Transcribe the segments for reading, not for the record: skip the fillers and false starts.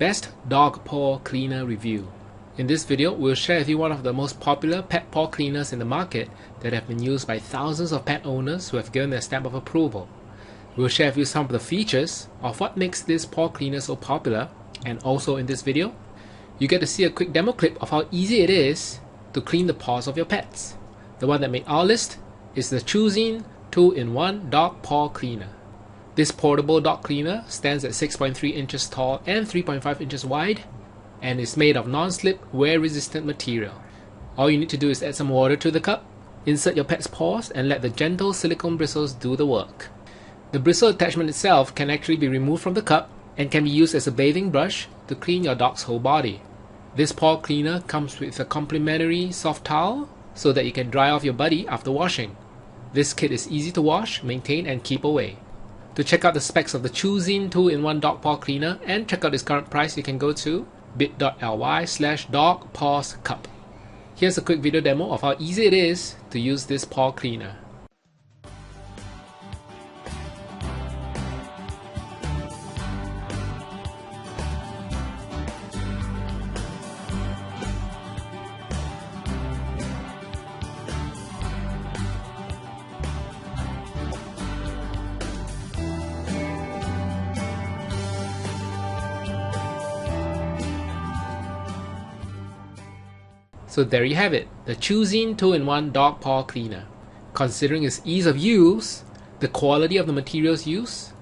Best Dog Paw Cleaner Review. In this video, we'll share with you one of the most popular pet paw cleaners in the market that have been used by thousands of pet owners who have given their stamp of approval. We'll share with you some of the features of what makes this paw cleaner so popular, and also in this video, you get to see a quick demo clip of how easy it is to clean the paws of your pets. The one that made our list is the Choosing 2-in-1 Dog Paw Cleaner. This portable dog cleaner stands at 6.3 inches tall and 3.5 inches wide and is made of non-slip, wear-resistant material. All you need to do is add some water to the cup, insert your pet's paws, and let the gentle silicone bristles do the work. The bristle attachment itself can actually be removed from the cup and can be used as a bathing brush to clean your dog's whole body. This paw cleaner comes with a complimentary soft towel so that you can dry off your buddy after washing. This kit is easy to wash, maintain, and keep away. To check out the specs of the Choosing 2-in-1 Dog Paw Cleaner and check out its current price, you can go to bit.ly/dogpawscup. Here's a quick video demo of how easy it is to use this paw cleaner. So there you have it, the Choosing 2-in-1 Dog Paw Cleaner. Considering its ease of use, the quality of the materials used,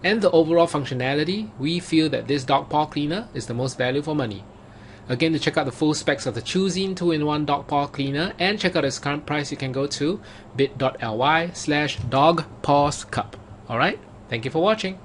and the overall functionality, we feel that this dog paw cleaner is the most value for money. Again, to check out the full specs of the Choosing 2-in-1 Dog Paw Cleaner and check out its current price, you can go to bit.ly/dogpawscup. Alright, thank you for watching.